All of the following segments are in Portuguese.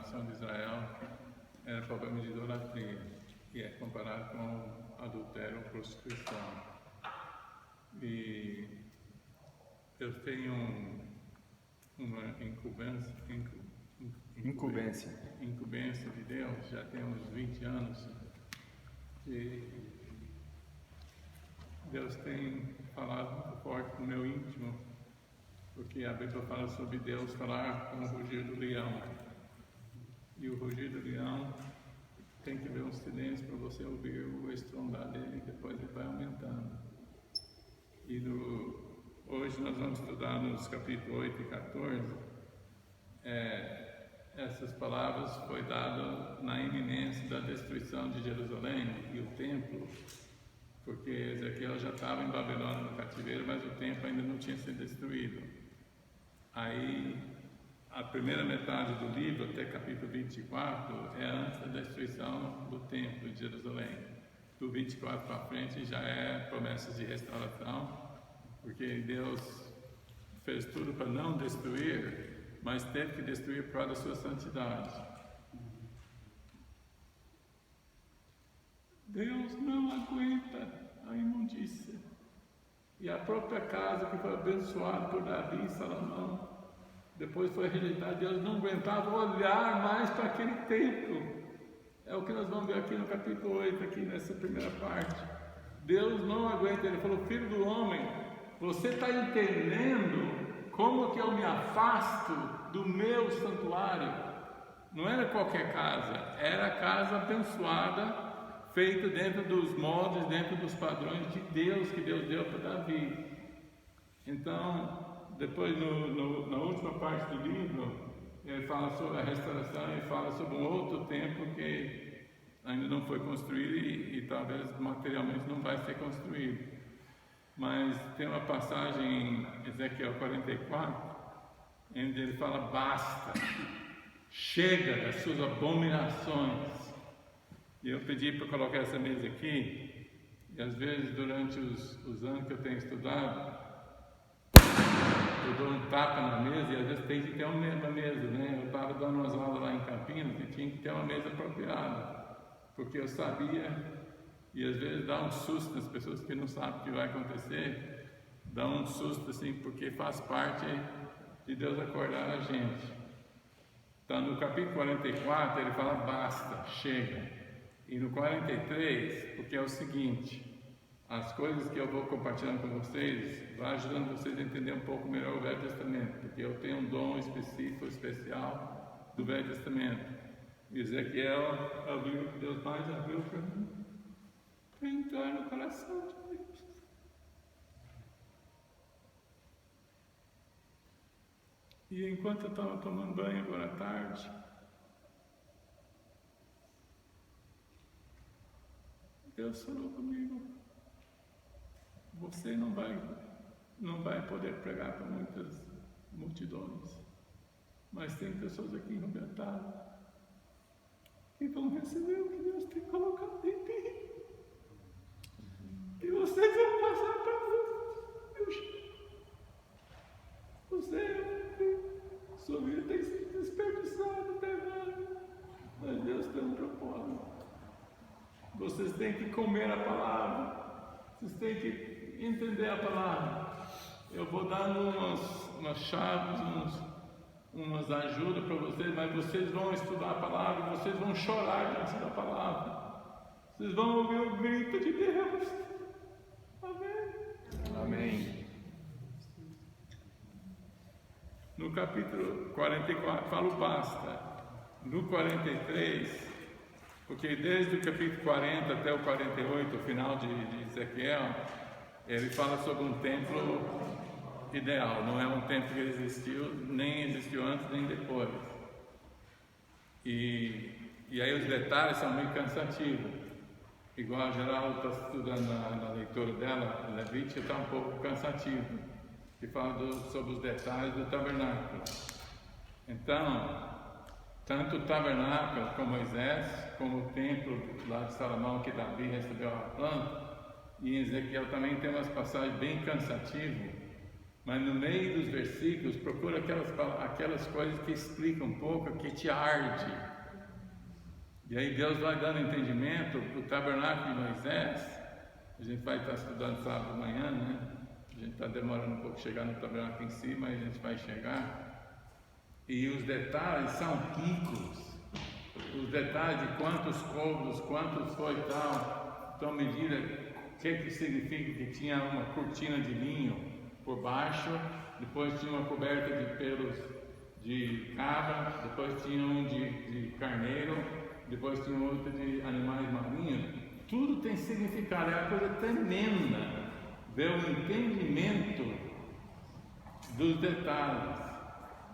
nação de Israel era problema de idolatria, que é comparado com adultério ou prostituição. E eu tenho uma incumbência de Deus, já tem uns 20 anos, e Deus tem falado muito forte no meu íntimo, porque a Bíblia fala sobre Deus falar com o rugir do leão, e o rugir do leão tem que ver um silêncio para você ouvir o estrondar dele, e depois ele vai aumentando. E hoje nós vamos estudar nos capítulos 8 e 14, essas palavras foi dada na iminência da destruição de Jerusalém e o templo, porque Ezequiel já estava em Babilônia no cativeiro, mas o templo ainda não tinha sido destruído. Aí, a primeira metade do livro, até capítulo 24, é antes da destruição do templo de Jerusalém. Do 24 para frente já é promessas de restauração, porque Deus fez tudo para não destruir, mas teve que destruir por causa da sua santidade. Deus não aguenta a imundícia. E a própria casa que foi abençoada por Davi e Salomão, depois foi rejeitada. Deus não aguentava olhar mais para aquele templo. É o que nós vamos ver aqui no capítulo 8, aqui nessa primeira parte. Deus não aguenta. Ele falou: filho do homem, você está entendendo como que eu me afasto do meu santuário? Não era qualquer casa, era a casa abençoada, feita dentro dos moldes, dentro dos padrões de Deus, que Deus deu para Davi. Então, depois na última parte do livro, ele fala sobre a restauração e fala sobre um outro templo que ainda não foi construído e talvez materialmente não vai ser construído. Mas tem uma passagem em Ezequiel 44, onde ele fala: basta, chega das suas abominações. E eu pedi para colocar essa mesa aqui, e às vezes durante os anos que eu tenho estudado, eu dou um tapa na mesa, e às vezes tem que ter uma mesa, né? Eu estava dando umas aulas lá em Campinas e tinha que ter uma mesa apropriada, porque eu sabia, e às vezes dá um susto nas pessoas que não sabem o que vai acontecer, dá um susto assim, porque faz parte de Deus acordar a gente. Então no capítulo 44 ele fala: basta, chega. E no 43, porque é o seguinte, as coisas que eu vou compartilhando com vocês vai ajudando vocês a entender um pouco melhor o Velho Testamento, porque eu tenho um dom específico, especial do Velho Testamento. Ezequiel abriu, Deus mais abriu para mim, para entrar no coração de Deus. E enquanto eu estava tomando banho agora à tarde, Deus falou comigo: você não vai poder pregar para muitas multidões, mas tem pessoas aqui em Robertado que vão receber o que Deus tem colocado em mim, e vocês vão passar para sua vida tem sido desperdiçada até agora, mas Deus tem um propósito. Vocês têm que comer a palavra, vocês têm que entender a palavra. Eu vou dar umas chaves, umas ajudas para vocês, mas vocês vão estudar a palavra, vocês vão chorar diante da palavra, vocês vão ouvir o grito de Deus. Amém? Amém. No capítulo 44 fala o basta. No 43, porque desde o capítulo 40 até o 48, o final de Ezequiel, ele fala sobre um templo ideal. Não é um templo que existiu, nem existiu antes nem depois. E aí os detalhes são meio cansativos. Igual a Geraldo está estudando na leitura dela, Levítico está um pouco cansativo, que fala sobre os detalhes do tabernáculo. Então, tanto o tabernáculo com Moisés, como o templo lá de Salomão que Davi recebeu a planta, e em Ezequiel também tem umas passagens bem cansativas, mas no meio dos versículos procura aquelas coisas que explicam um pouco, que te arde. E aí Deus vai dando entendimento. O tabernáculo de Moisés, a gente vai estar estudando sábado de manhã, né? A gente está demorando um pouco chegar no tabernáculo em si, mas a gente vai chegar. E os detalhes são ricos. Os detalhes de quantos côvados, quantos foi tal. Então, medida, o que significa que tinha uma cortina de linho por baixo, depois tinha uma coberta de pelos de cabra, depois tinha um de carneiro, depois tinha outro de animais marinhos. Tudo tem significado, é uma coisa tremenda ver o entendimento dos detalhes.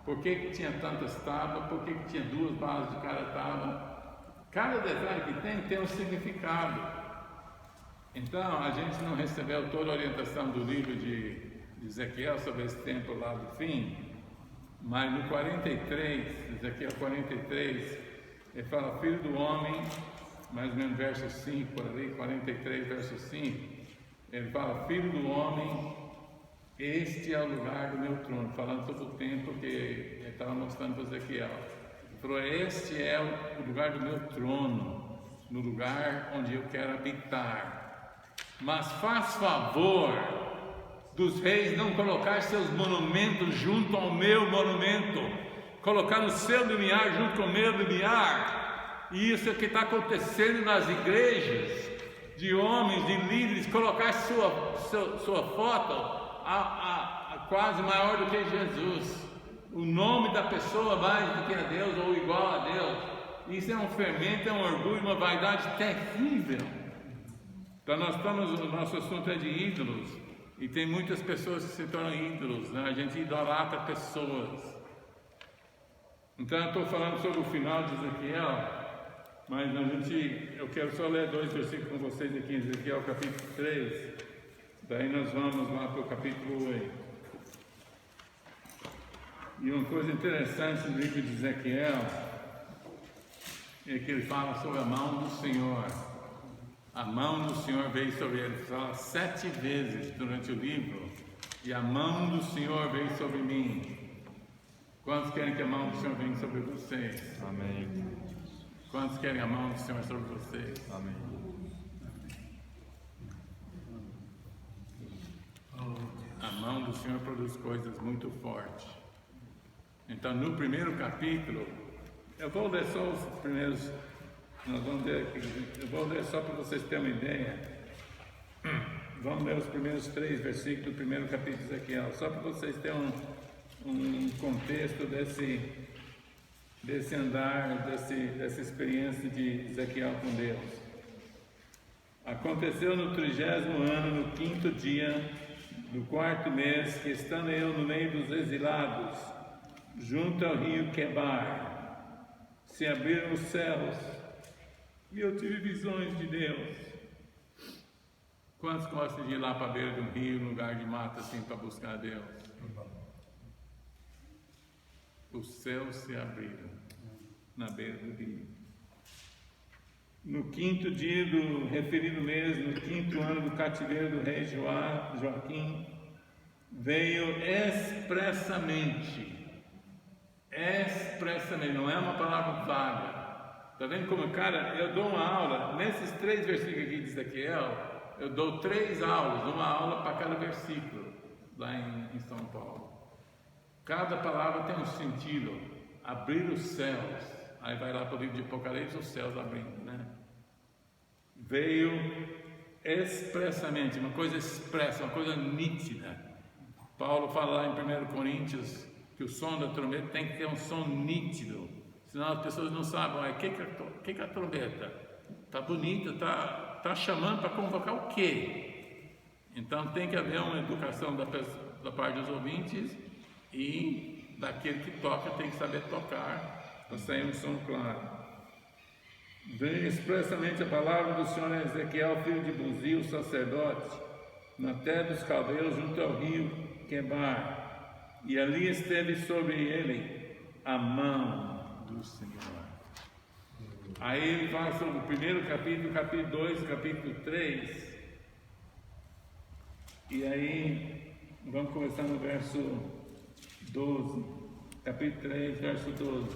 Por que tinha tantas tábuas, por que tinha 2 bases de cada tábua. Cada detalhe que tem um significado. Então, a gente não recebeu toda a orientação do livro de Ezequiel sobre esse tempo lá do fim, mas no 43, Ezequiel 43, ele fala: filho do homem, mais ou menos verso 5 por ali, 43 verso 5, ele fala: filho do homem, este é o lugar do meu trono, falando sobre o tempo que ele estava mostrando para Ezequiel. Ele falou: este é o lugar do meu trono, no lugar onde eu quero habitar. Mas faz favor dos reis não colocar seus monumentos junto ao meu monumento, colocar no seu limiar junto com o meu limiar. E isso é o que está acontecendo nas igrejas, de homens, de líderes, colocar sua foto quase maior do que Jesus, o nome da pessoa mais do que a Deus ou igual a Deus. Isso é um fermento, é um orgulho, uma vaidade terrível. Então o nosso assunto é de ídolos, e tem muitas pessoas que se tornam ídolos, né? A gente idolatra pessoas. Então eu estou falando sobre o final de Ezequiel, mas eu quero só ler 2 versículos com vocês aqui em Ezequiel capítulo 3, daí nós vamos lá para o capítulo 8. E uma coisa interessante no livro de Ezequiel é que ele fala sobre a mão do Senhor. A mão do Senhor veio sobre ele. Ele fala 7 vezes durante o livro: e a mão do Senhor veio sobre mim. Quantos querem que a mão do Senhor venha sobre vocês? Amém. Quantos querem a mão do Senhor sobre vocês? Amém. A mão do Senhor produz coisas muito fortes. Então, no primeiro capítulo, eu vou ler só os primeiros. Nós vamos ler aqui, eu vou ler só para vocês terem uma ideia. Vamos ler os primeiros 3 versículos do primeiro capítulo de Ezequiel, só para vocês terem um contexto desse andar, dessa experiência de Ezequiel com Deus. Aconteceu no 30º ano, no 5º dia do 4º mês, que estando eu no meio dos exilados, junto ao rio Quebar, se abriram os céus, e eu tive visões de Deus. Quantos gostam de ir lá para a beira de um rio, num lugar de mata assim, para buscar a Deus? Os céus se abriram na beira do rio. No 5º dia do referido mês, no 5º ano do cativeiro do rei Joaquim, veio expressamente, não é uma palavra vaga. Está vendo como, cara, eu dou uma aula, nesses 3 versículos aqui de Ezequiel, eu dou 3 aulas, uma aula para cada versículo, lá em São Paulo. Cada palavra tem um sentido. Abrir os céus, aí vai lá para o livro de Apocalipse, os céus abrindo, né? Veio expressamente, uma coisa expressa, uma coisa nítida. Paulo fala lá em 1 Coríntios que o som da trombeta tem que ter um som nítido, senão as pessoas não sabem, o que é a trombeta? Está bonita, está chamando para convocar o quê? Então tem que haver uma educação da parte dos ouvintes, e daquele que toca tem que saber tocar para sair um som claro. Veio expressamente a palavra do Senhor a Ezequiel, filho de Buzi, o sacerdote, na terra dos caldeus, junto ao rio Quebar, e ali esteve sobre ele a mão do Senhor. Aí ele fala sobre o primeiro capítulo, capítulo 2, capítulo 3, e aí Vamos começar no verso 12, capítulo 3, verso 12.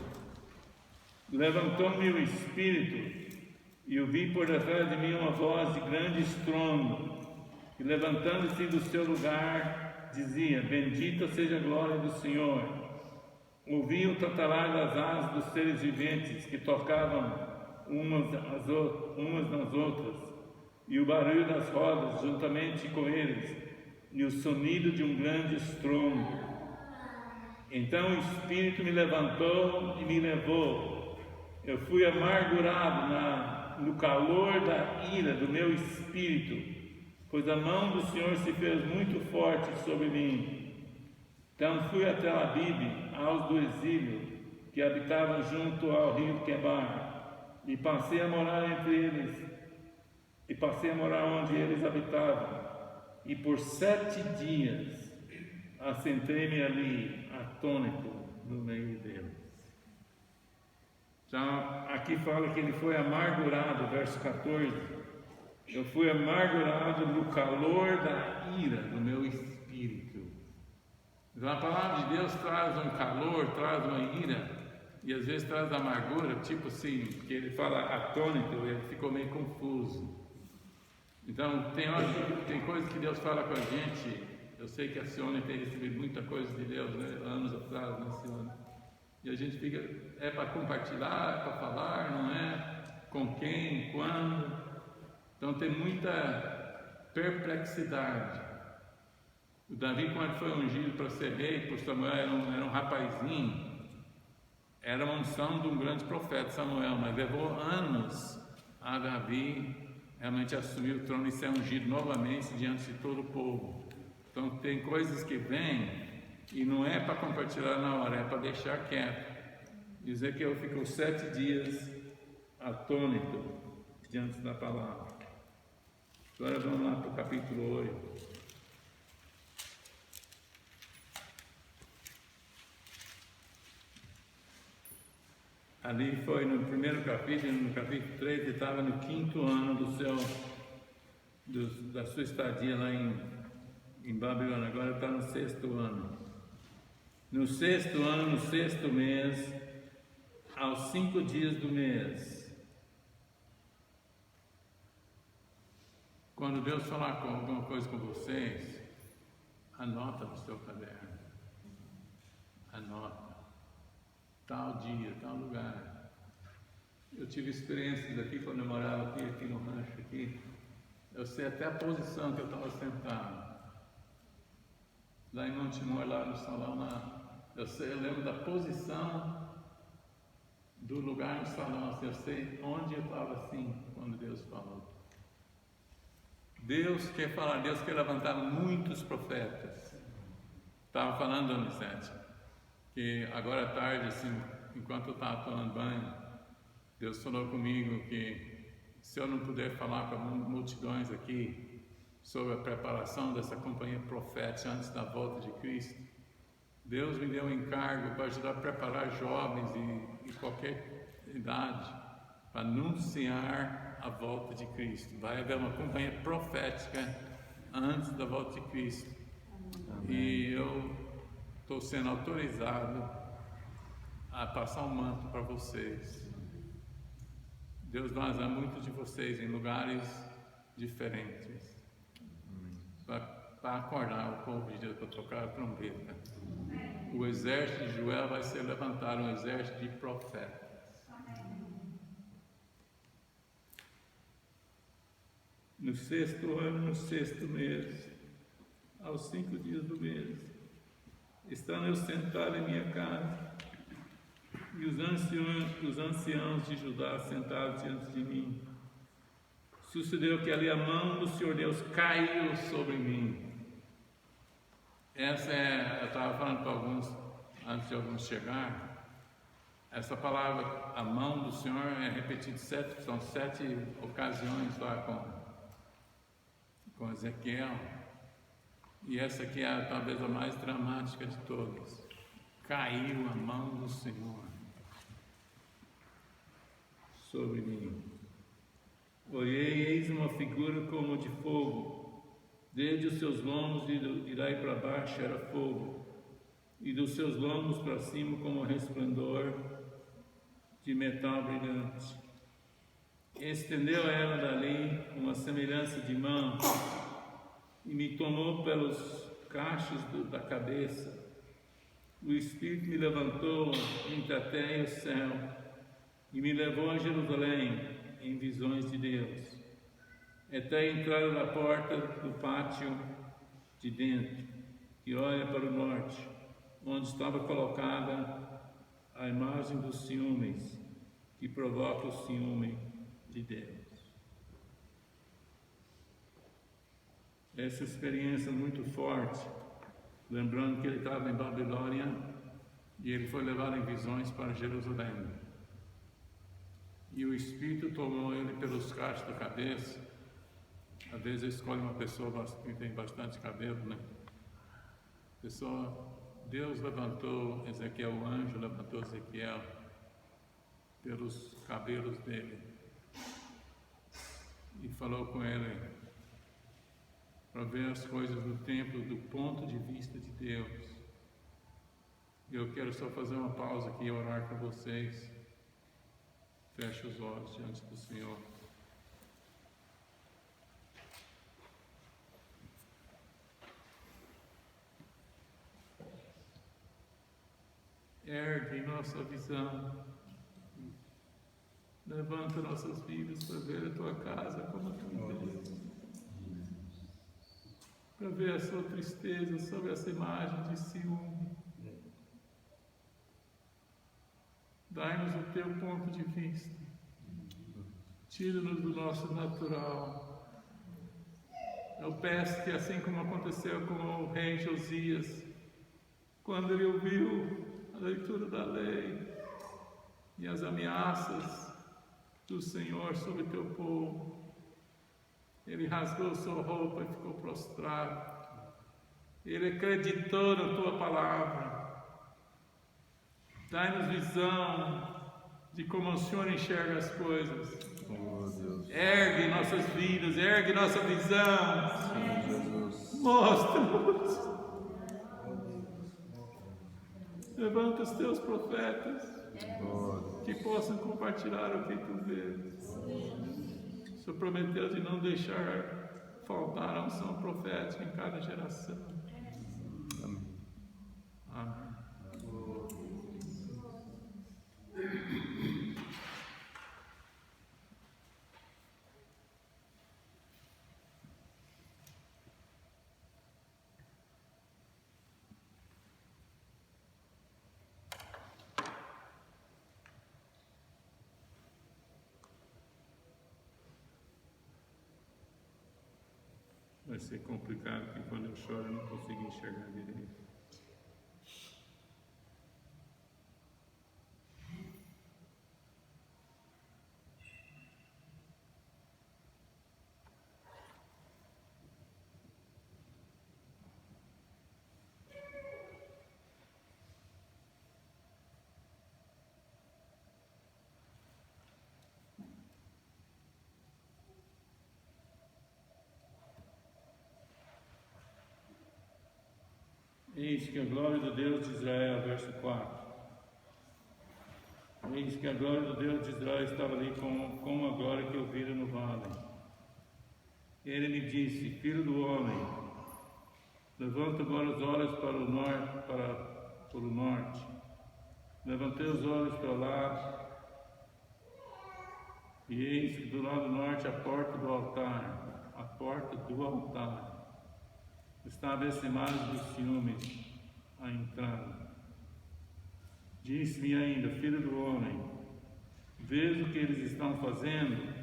Levantou-me o espírito, e ouvi por detrás de mim uma voz de grande estrondo, e levantando-se do seu lugar, dizia: Bendita seja a glória do Senhor. Ouvi o tatarar das asas dos seres viventes, que tocavam umas nas outras, e o barulho das rodas juntamente com eles, e o sonido de um grande estrondo. Então o Espírito me levantou e me levou. Eu fui amargurado no calor da ira do meu espírito, pois a mão do Senhor se fez muito forte sobre mim. Então fui até Abib, aos do exílio, que habitavam junto ao rio Quebar, e passei a morar onde eles habitavam. E por 7 dias assentei-me ali, atônito, no meio deles. Então, aqui fala que ele foi amargurado, verso 14. Eu fui amargurado no calor da ira do meu espírito. Então, a palavra de Deus traz um calor, traz uma ira, e às vezes traz amargura, tipo assim, que ele fala atônito, ele ficou meio confuso. Então, tem coisas que Deus fala com a gente. Eu sei que a Sione tem recebido muita coisa de Deus, né, anos atrás, né, Sione? E a gente fica, é para compartilhar, é para falar, não é? Com quem, quando? Então tem muita perplexidade. O Davi, quando foi ungido para ser rei, por Samuel, era um rapazinho, era uma unção de um grande profeta, Samuel, mas levou anos a Davi realmente assumir o trono e ser ungido novamente diante de todo o povo. Então tem coisas que vêm e não é para compartilhar na hora, é para deixar quieto. Dizer que eu fico 7 dias atônito diante da palavra. Agora vamos lá para o capítulo 8. Ali foi no primeiro capítulo, no capítulo 3, ele estava no 5º ano da sua estadia lá em Babilônia. Agora está no 6º ano. No 6º ano, no 6º mês, aos 5 dias do mês, quando Deus falar com alguma coisa com vocês, anota no seu caderno. Anota. Tal dia, tal lugar. Eu tive experiências aqui quando eu morava aqui no rancho aqui. Eu sei até a posição que eu estava sentado. Lá em Montemor, lá no salão, eu lembro da posição do lugar no salão, assim, eu sei onde eu estava assim, quando Deus falou. Deus quer falar, Deus quer levantar muitos profetas. Estava falando, Anicete, que agora à tarde, assim, enquanto eu estava tomando banho, Deus falou comigo que se eu não puder falar para multidões aqui sobre a preparação dessa companhia profética antes da volta de Cristo, Deus me deu um encargo para ajudar a preparar jovens e qualquer idade para anunciar a volta de Cristo. Vai haver uma companhia profética antes da volta de Cristo. Amém. E eu estou sendo autorizado a passar um manto para vocês. Deus vai usar muitos de vocês em lugares diferentes para acordar o povo de Deus, para tocar a trombeta. O exército de Joel vai ser levantado, um exército de profetas. No 6º ano, no 6º mês, aos 5 dias do mês, estando eu sentado em minha casa, e os anciãos de Judá sentados diante de mim. Sucedeu que ali a mão do Senhor Deus caiu sobre mim. Eu estava falando para alguns, antes de alguns chegar, essa palavra, a mão do Senhor, é repetida são 7 ocasiões lá com Ezequiel. E essa aqui é talvez a mais dramática de todas. Caiu a mão do Senhor sobre mim. Olhei, eis uma figura como de fogo, Desde os seus lombos e daí para baixo era fogo, e dos seus lombos para cima como resplendor de metal brilhante. Estendeu ela dali uma semelhança de mão e me tomou pelos cachos da cabeça. O Espírito me levantou entre a terra e o céu e me levou a Jerusalém em visões de Deus, até a entrada da porta do pátio de dentro, que olha para o norte, onde estava colocada a imagem dos ciúmes, que provoca o ciúme de Deus. Essa experiência muito forte, lembrando que ele estava em Babilônia e ele foi levado em visões para Jerusalém. E o Espírito tomou ele pelos cachos da cabeça. Às vezes escolhe uma pessoa que tem bastante cabelo, né? Deus levantou Ezequiel, o anjo levantou Ezequiel pelos cabelos dele e falou com ele para ver as coisas do templo do ponto de vista de Deus. Eu quero só fazer uma pausa aqui e orar para vocês. Feche os olhos diante do Senhor. Ergue nossa visão, levanta nossas vidas para ver a tua casa como tu vês, para ver a sua tristeza sobre essa imagem de ciúme. Dai-nos o teu ponto de vista, tira-nos do nosso natural. Eu peço que, assim como aconteceu com o rei Josias, quando ele ouviu a leitura da lei e as ameaças do Senhor sobre o teu povo, ele rasgou sua roupa e ficou prostrado. Ele acreditou na tua palavra. Dai-nos visão de como o Senhor enxerga as coisas. Ergue nossas vidas, ergue nossa visão. Mostra-nos. Levanta os teus profetas que possam compartilhar o que tu vês. O Senhor prometeu de não deixar faltar a unção profética em cada geração. Amém. Vai ser complicado, porque quando eu choro eu não consigo enxergar direito. Eis que a glória do Deus de Israel, verso 4. Eis que a glória do Deus de Israel estava ali com a glória que eu vira no vale. Ele me disse: filho do homem, levanta agora os olhos para o norte. Levantei os olhos para lá, e eis que do lado norte a porta do altar, estava essa imagem dos ciúmes à entrada. Disse-me ainda: filho do homem, veja o que eles estão fazendo.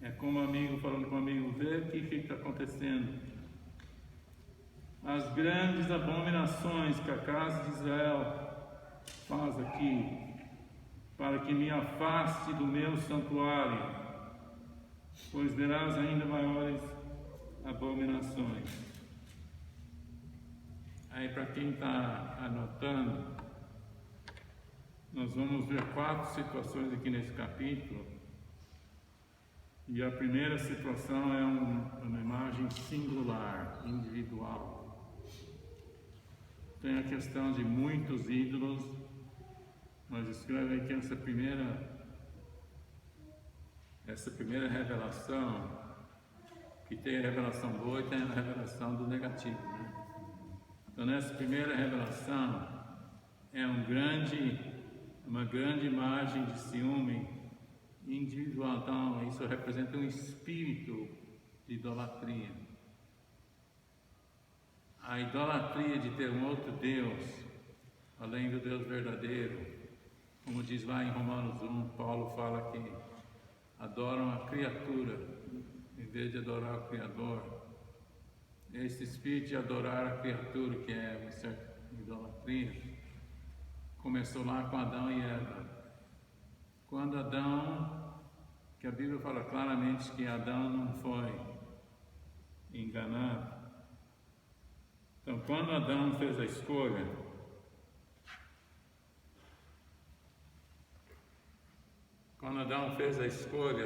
É como um amigo falando com um amigo: vê aqui o que está acontecendo. As grandes abominações que a casa de Israel faz aqui, para que me afaste do meu santuário, pois verás ainda maiores abominações. Aí, para quem está anotando, nós vamos ver 4 situações aqui nesse capítulo E a primeira situação é uma imagem singular, individual. Tem a questão de muitos ídolos, mas escreve aqui essa primeira revelação, que tem a revelação boa e tem a revelação do negativo, né? Então nessa primeira revelação é uma grande imagem de ciúme individual. Então isso representa um espírito de idolatria. A idolatria de ter um outro Deus, além do Deus verdadeiro, como diz lá em Romanos 1, Paulo fala que adoram a criatura em vez de adorar o Criador. Esse espírito de adorar a criatura, que é uma certa idolatria, começou lá com Adão e Eva. Quando Adão, que a Bíblia fala claramente que Adão não foi enganado. Então, quando Adão fez a escolha,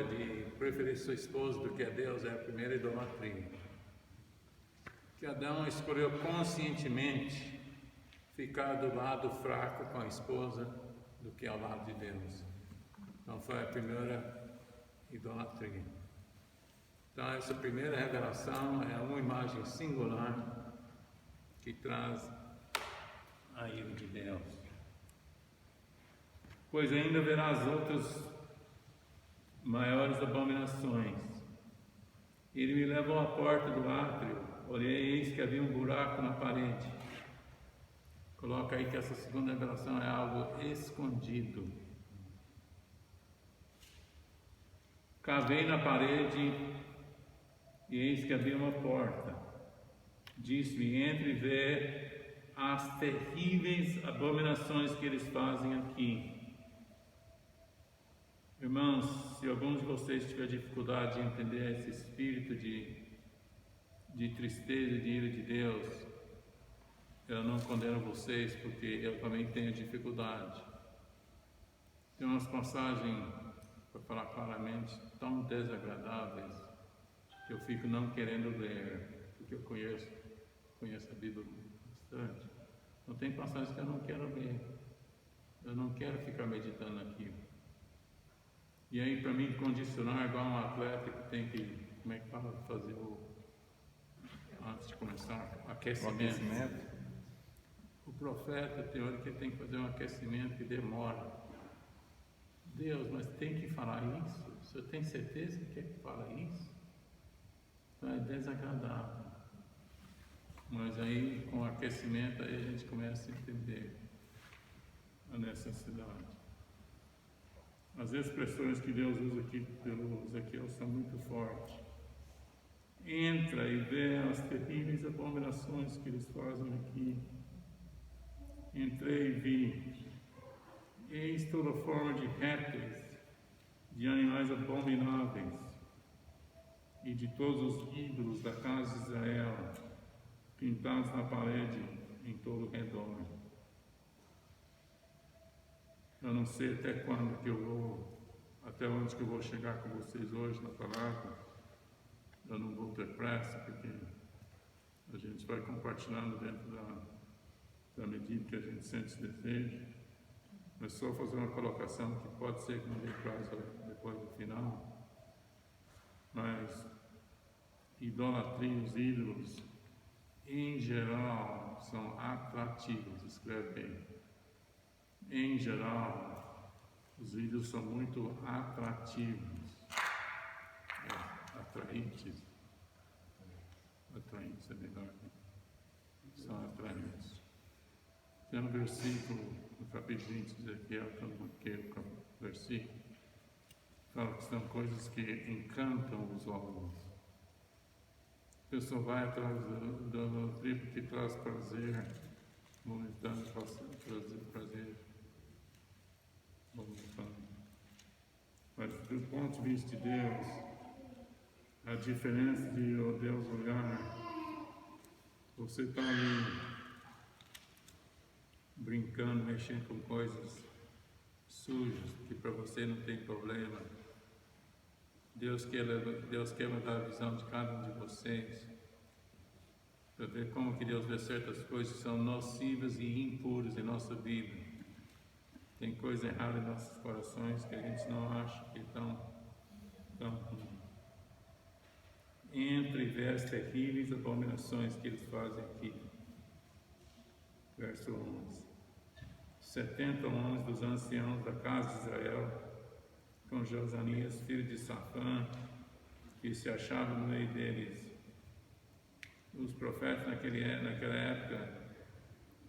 de preferir sua esposa do que a Deus, é a primeira idolatria. Que Adão escolheu conscientemente ficar do lado fraco com a esposa do que ao lado de Deus. Então foi a primeira idolatria. Então essa primeira revelação é uma imagem singular que traz a ira de Deus. Pois ainda verás outras maiores abominações. Ele me levou à porta do átrio, olhei e eis que havia um buraco na parede. Coloca aí que essa segunda revelação é algo escondido. Cavei na parede e eis que havia uma porta. Disse-me: entre e vê as terríveis abominações que eles fazem aqui. Irmãos, se alguns de vocês tiver dificuldade de entender esse espírito de tristeza e de ira de Deus, eu não condeno vocês, porque eu também tenho dificuldade. Tem umas passagens, para falar claramente, tão desagradáveis, que eu fico não querendo ler, porque eu conheço a Bíblia bastante. Então tem passagens que eu não quero ler, eu não quero ficar meditando naquilo. E aí, para mim, condicionar igual um atleta que tem que, como é que fala, fazer antes de começar, aquecimento. O profeta, tem hora que ele tem que fazer um aquecimento que demora. Deus, mas tem que falar isso? O senhor tem certeza que quer que fala isso? Então é desagradável. Mas aí, com o aquecimento, aí a gente começa a entender a necessidade. As expressões que Deus usa aqui pelo Ezequiel são muito fortes. Entra e vê as terríveis abominações que eles fazem aqui. Entrei e vi. Eis toda forma de répteis, de animais abomináveis e de todos os ídolos da casa de Israel, pintados na parede em todo o redor. Eu não sei até quando que eu vou, até onde que eu vou chegar com vocês hoje na palavra. Eu não vou ter pressa, porque a gente vai compartilhando dentro da medida que a gente sente esse desejo. Mas só fazer uma colocação que pode ser que não dê prazo depois do final. Mas idolatria, os ídolos, em geral, são atrativos, escreve aí. Em geral, os ídolos são muito atrativos, atraentes é melhor, né? São atraentes. Tem um versículo no capítulo 20 de Ezequiel, que eu não marquei o versículo, fala que são coisas que encantam os olhos. A pessoa vai atrás do tribo que traz prazer momentâneo, prazer momentâneo. Mas do ponto de vista de Deus, a diferença de Deus olhar, você está ali brincando, mexendo com coisas sujas, que para você não tem problema. Deus quer mudar a visão de cada um de vocês, para ver como que Deus vê certas coisas que são nocivas e impuras em nossa vida. Tem coisa errada em nossos corações que a gente não acha que estão ruim. Entre as terríveis abominações que eles fazem aqui. Verso 11. 70 homens dos anciãos da casa de Israel, com Josanias, filho de Safã, que se achava no meio deles. Os profetas naquela época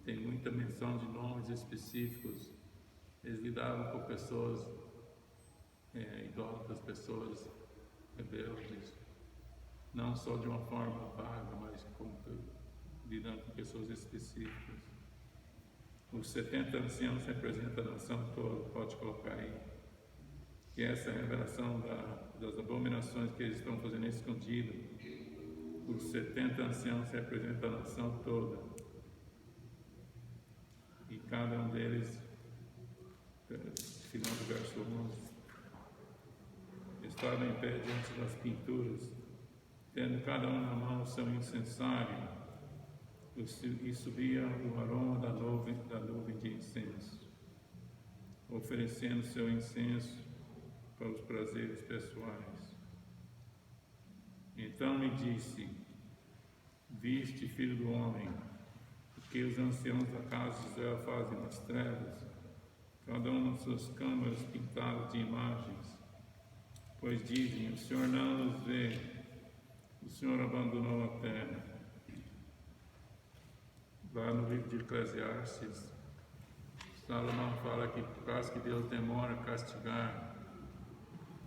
tem muita menção de nomes específicos. Eles lidavam com pessoas idólatras, pessoas rebeldes, não só de uma forma vaga, mas lidando com pessoas específicas. Os 70 anciãos representam a nação toda, pode colocar aí. Que essa revelação das abominações que eles estão fazendo escondido, os 70 anciãos representam a nação toda. E cada um deles, final do verso 11, estava em pé diante das pinturas, tendo cada um na mão o seu incensário, e subia o aroma da nuvem de incenso, oferecendo seu incenso para os prazeres pessoais. Então me disse: viste, filho do homem, o que os anciãos da casa de Israel fazem nas trevas, cada um nas suas câmaras pintadas de imagens, pois dizem: o Senhor não nos vê, o Senhor abandonou a terra. Lá no livro de Eclesiastes, Salomão fala que por causa que Deus demora a castigar,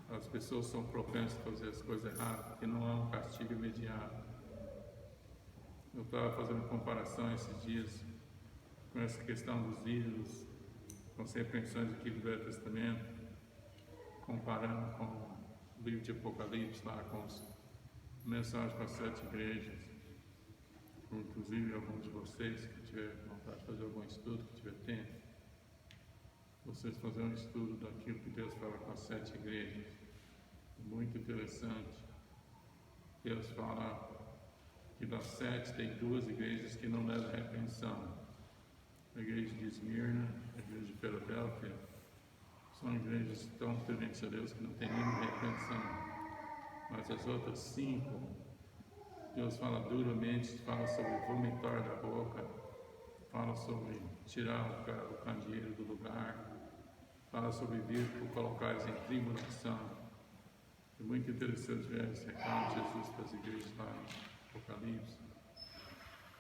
as pessoas são propensas a fazer as coisas erradas, porque não há um castigo imediato. Eu estava fazendo comparação esses dias com essa questão dos ídolos, com as repreensões aqui do Velho Testamento, comparando com o livro de Apocalipse, lá com as mensagens para as 7 igrejas. Inclusive alguns de vocês que tiver vontade de fazer algum estudo, que tiver tempo, vocês fazerem um estudo daquilo que Deus fala com as 7 igrejas. Muito interessante. Deus fala que das 7 tem 2 igrejas que não levam repreensão. A igreja de Esmirna, a igreja de Filadélfia, são igrejas tão tementes a Deus que não tem nenhuma repreensão. Mas as outras 5, Deus fala duramente, fala sobre vomitar da boca, fala sobre tirar o candeeiro do lugar, fala sobre vir por colocar-eles em tribulação. É muito interessante ver esse recado de Jesus para as igrejas lá em Apocalipse.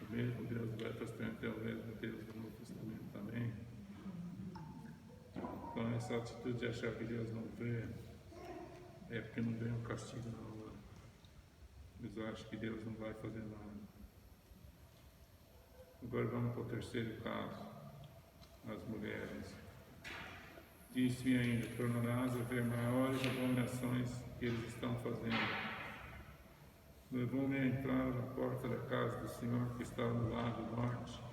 O mesmo Deus do Velho Testamento é o mesmo Deus do Novo Testamento também. Então essa atitude de achar que Deus não vê, é porque não vem o castigo na hora. Eles acham que Deus não vai fazer nada. Agora vamos para o terceiro caso, as mulheres. Disse-me ainda: tornarás a ver maiores abominações que eles estão fazendo. Levou-me a entrar na porta da casa do Senhor, que estava no lado norte,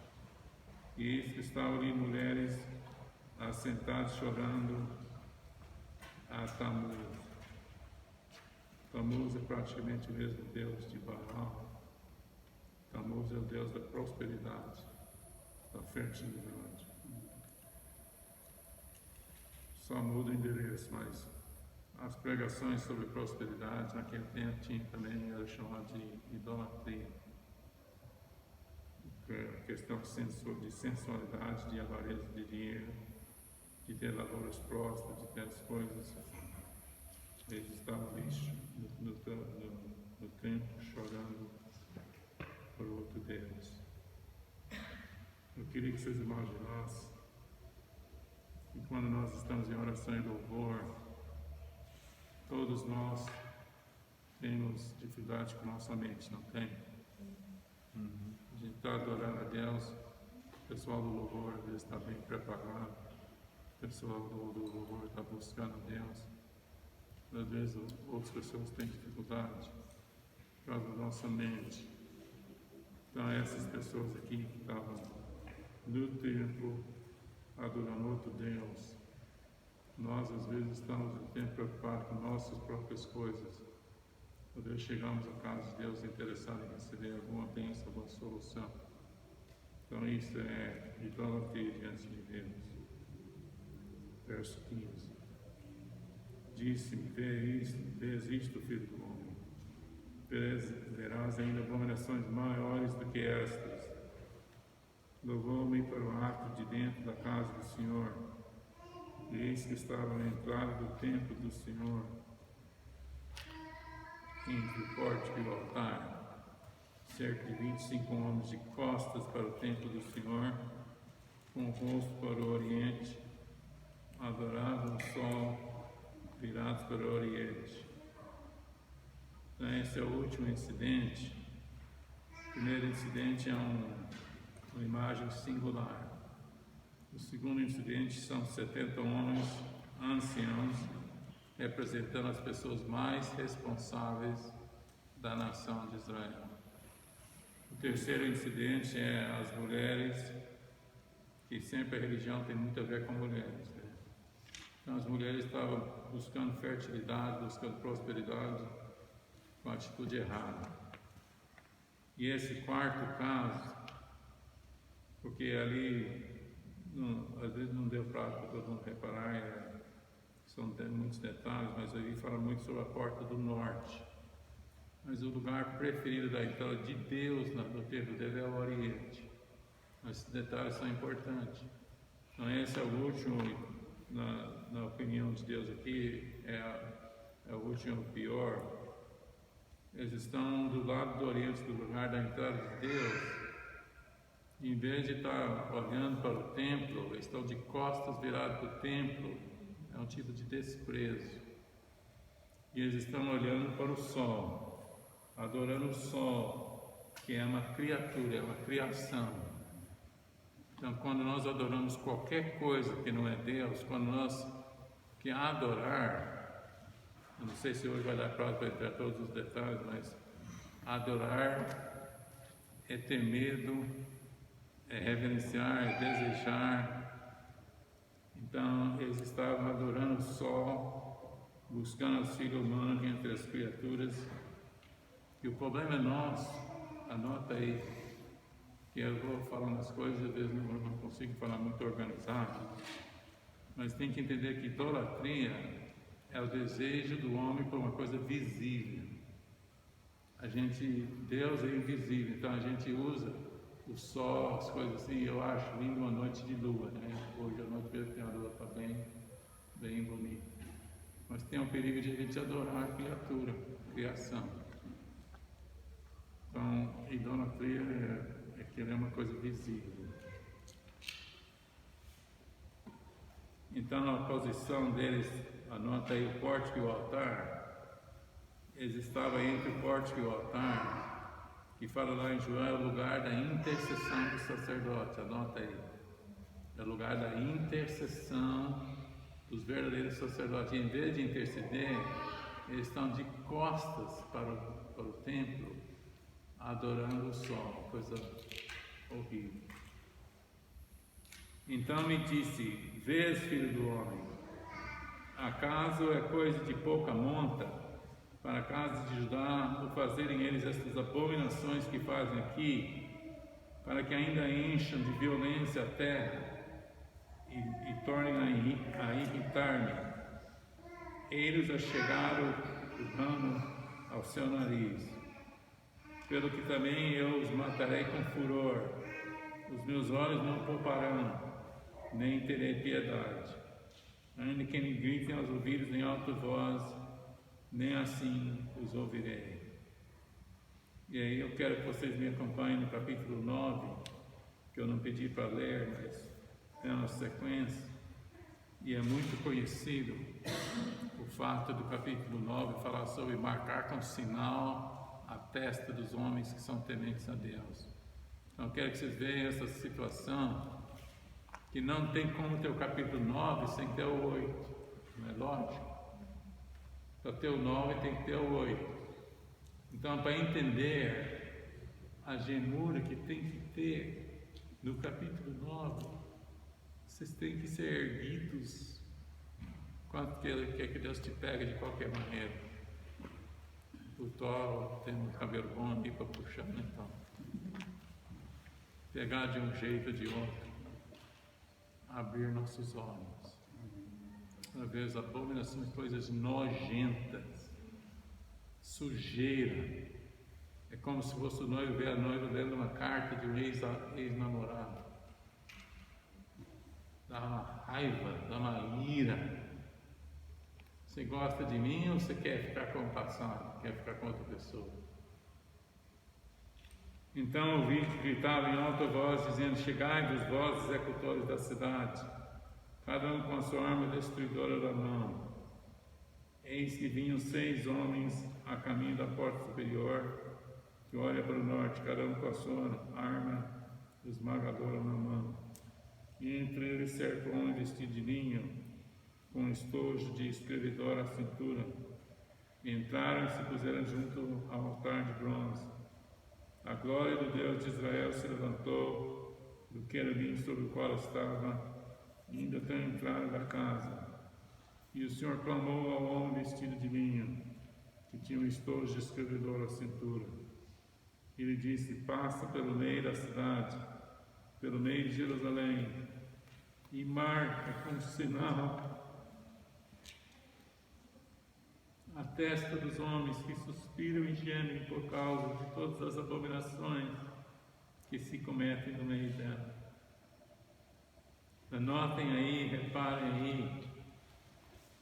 e eis que estavam ali mulheres assentadas chorando a Tamuz. Tamuz é praticamente o mesmo Deus de Baal. Tamuz é o Deus da prosperidade, da fertilidade. Só muda o endereço, mas as pregações sobre prosperidade naquele tempo tinha também, era chamado de idolatria. A questão de sensualidade, de avareza de dinheiro, de ter lavouras prósperas, de ter as coisas. Eles estavam ali no templo chorando por outro Deus. Eu queria que vocês imaginassem que quando nós estamos em oração e louvor, todos nós temos dificuldade com nossa mente, não tem? A gente está adorando a Deus, o pessoal do louvor às vezes está bem preparado, o pessoal do louvor está buscando a Deus. Às vezes outras pessoas têm dificuldade por causa da nossa mente. Então essas pessoas aqui que estavam no templo adorando outro Deus, Nós, às vezes, estamos o tempo preocupados com nossas próprias coisas. Quando chegamos à casa de Deus interessados em receber alguma bênção, alguma solução. Então, isso é idolatria diante de Deus. Verso 15. Disse-me: vês isto, filho do homem. Verás ainda abominações maiores do que estas. Levou-me para o ato de dentro da casa do Senhor. E eis que estava na entrada do templo do Senhor, entre o pórtico e o altar, cerca de 25 homens de costas para o templo do Senhor, com o rosto para o oriente, adoravam o sol, virados para o oriente. Então, esse é o último incidente. O primeiro incidente é uma imagem singular. O segundo incidente são 70 homens anciãos, representando as pessoas mais responsáveis da nação de Israel. O terceiro incidente é as mulheres, que sempre a religião tem muito a ver com mulheres, né? Então as mulheres estavam buscando fertilidade, buscando prosperidade, com a atitude errada. E esse quarto caso, porque ali às vezes não deu para todo mundo reparar, são muitos detalhes, mas ali fala muito sobre a porta do norte. Mas o lugar preferido da entrada de Deus no templo dele é o oriente. Esses detalhes são importantes. Então esse é o último, na opinião de Deus aqui, é o último o pior. Eles estão do lado do oriente, do lugar da entrada de Deus. Em vez de estar olhando para o templo, eles estão de costas viradas para o templo. É um tipo de desprezo. E eles estão olhando para o sol, adorando o sol, que é uma criatura, é uma criação. Então, quando nós adoramos qualquer coisa que não é Deus, que adorar, eu não sei se hoje vai dar prazo para entrar todos os detalhes, mas adorar é ter medo, é reverenciar, é desejar. Então eles estavam adorando o sol, buscando auxílio humano entre as criaturas. E o problema é nosso, anota aí, que eu vou falando as coisas e às vezes não consigo falar muito organizado, mas tem que entender que idolatria é o desejo do homem por uma coisa visível. Deus é invisível, então a gente usa o sol, as coisas assim. Eu acho lindo uma noite de lua, né? Hoje à noite mesmo tem a lua, está bem bonita. Mas tem o perigo de a gente adorar a criatura, a criação. Então, idolatria é que ela é uma coisa visível. Então, a posição deles, anota aí o pórtico e o altar. Eles estavam entre o pórtico e o altar, que fala lá em João, é o lugar da intercessão do sacerdote, anota aí. É o lugar da intercessão dos verdadeiros sacerdotes. E em vez de interceder, eles estão de costas para o templo, adorando o sol, coisa horrível. Então me disse: vês, filho do homem, acaso é coisa de pouca monta para a casa de Judá o fazerem eles estas abominações que fazem aqui, para que ainda encham de violência a terra e tornem a irritar-me? Eles achegaram o ramo ao seu nariz, pelo que também eu os matarei com furor. Os meus olhos não pouparão, nem terei piedade, ainda que me gritem aos ouvidos em alta voz, nem assim os ouvirei. E aí eu quero que vocês me acompanhem no capítulo 9, que eu não pedi para ler, mas tem uma sequência, e é muito conhecido o fato do capítulo 9 falar sobre marcar com sinal a testa dos homens que são tementes a Deus. Então eu quero que vocês vejam essa situação, que não tem como ter o capítulo 9 sem ter o 8, não é lógico? Para ter o 9 tem que ter o 8. Então, para entender a gemura que tem que ter no capítulo 9, vocês têm que ser erguidos Quanto que Ele quer que Deus te pegue de qualquer maneira? O Thor tem um cabelo bom ali para puxar, né? Então, pegar de um jeito ou de outro, abrir nossos olhos, para ver as abominações, coisas nojentas, sujeira. É como se fosse o noivo ver a noiva lendo uma carta de um ex-namorado. Dá uma raiva, dá uma ira. Você gosta de mim ou você quer ficar com o passado? Quer ficar com outra pessoa? Então ouvi que gritava em alta voz, dizendo: chegai-vos vós, executores da cidade, cada um com a sua arma destruidora da mão. Eis que vinham 6 homens a caminho da porta superior, que olha para o norte, cada um com a sua arma esmagadora na mão. E entre eles certo homem vestido de linho, com estojo de escrevedor à cintura. Entraram e se puseram junto ao altar de bronze. A glória do Deus de Israel se levantou do querubim sobre o qual estava, indo até a entrada da casa. E o Senhor clamou ao homem vestido de linho, que tinha um estojo de escrevedor à cintura. Ele disse: passa pelo meio da cidade, pelo meio de Jerusalém, e marca com sinal a testa dos homens que suspiram e gemem por causa de todas as abominações que se cometem no meio dela. Anotem aí, reparem aí,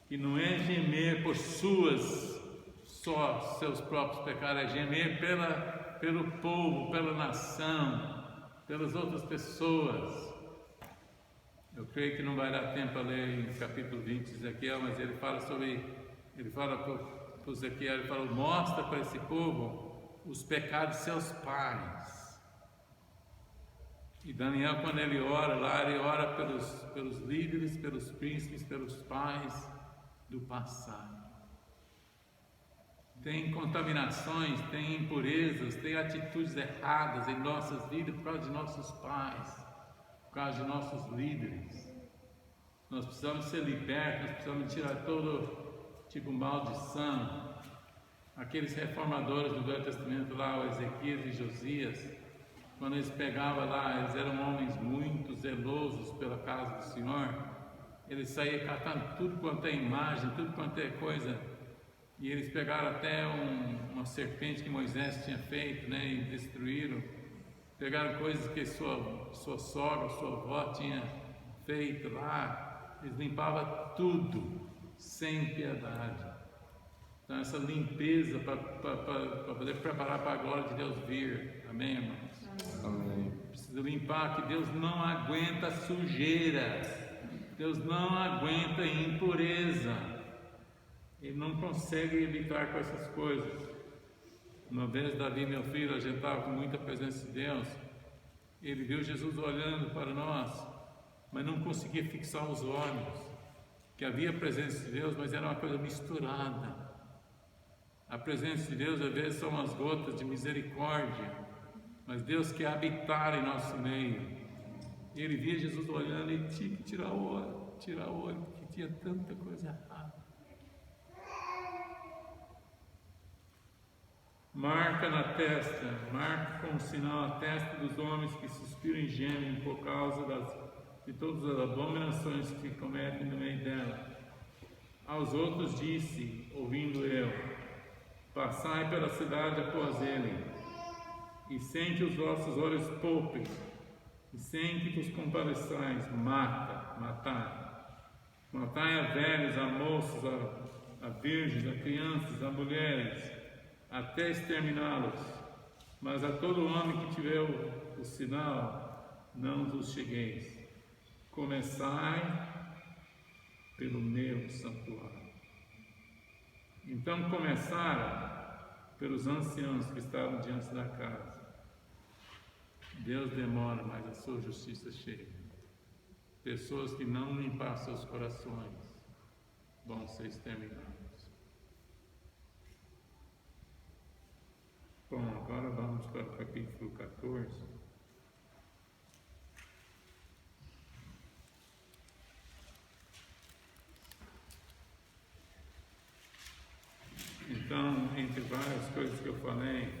que não é gemer por seus próprios pecados, é gemer pelo povo, pela nação, pelas outras pessoas. Eu creio que não vai dar tempo a ler em capítulo 20 de Ezequiel, mas ele fala para Ezequiel, ele fala: mostra para esse povo os pecados de seus pais. E Daniel, quando ele ora lá, ele ora pelos líderes, pelos príncipes, pelos pais do passado. Tem contaminações, tem impurezas, tem atitudes erradas em nossas vidas por causa de nossos pais, por causa de nossos líderes. Nós precisamos ser libertos, nós precisamos tirar todo tipo de maldição. Aqueles reformadores do Velho Testamento lá, o Ezequias e Josias, quando eles pegavam lá, eles eram homens muito zelosos pela casa do Senhor. Eles saíam catando tudo quanto é imagem, tudo quanto é coisa. E eles pegaram até uma serpente que Moisés tinha feito, né, e destruíram. Pegaram coisas que sua sogra, sua avó tinha feito lá. Eles limpavam tudo, sem piedade. Então essa limpeza para poder preparar para a glória de Deus vir. Amém, irmãos? Amém. Precisa limpar, que Deus não aguenta sujeira. Deus não aguenta impureza. Ele não consegue lidar com essas coisas. Uma vez Davi, meu filho, a gente estava com muita presença de Deus. Ele viu Jesus olhando para nós, mas não conseguia fixar os olhos. Que havia a presença de Deus, mas era uma coisa misturada. A presença de Deus, às vezes, são as gotas de misericórdia, mas Deus quer habitar em nosso meio. Ele via Jesus olhando e tinha que tirar o olho, porque tinha tanta coisa errada. Marca na testa, marca com sinal a testa dos homens que suspiram e gemem por causa de todas as abominações que cometem no meio dela. Aos outros disse, ouvindo eu: passai pela cidade após ele, e sem que os vossos olhos poupem, e sem que vos compadeçais, matai a velhos, a moços, a virgens, a crianças, a mulheres, até exterminá-los. Mas a todo homem que tiver o sinal, não vos chegueis. Começai pelo meu santuário. Então começaram pelos anciãos que estavam diante da casa. Deus demora, mas a sua justiça chega. Pessoas que não limpar seus corações vão ser exterminadas. Bom, agora vamos para o capítulo 14. Então, entre várias coisas que eu falei,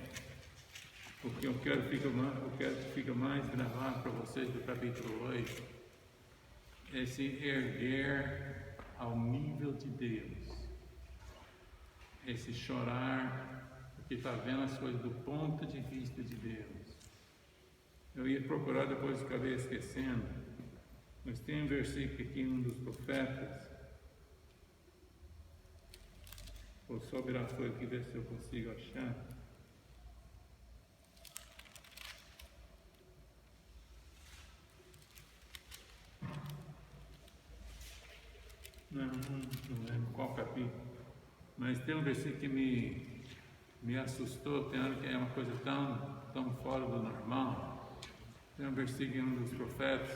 o que eu quero que fica mais gravado para vocês do capítulo 8 é se erguer ao nível de Deus, esse chorar, porque está vendo as coisas do ponto de vista de Deus. Eu ia procurar, depois acabei esquecendo, mas tem um versículo aqui, um dos profetas. Vou só virar a folha aqui, ver se eu consigo achar. Não lembro qual capítulo. Mas tem um versículo que me assustou, tem hora que é uma coisa tão fora do normal. Tem um versículo em um dos profetas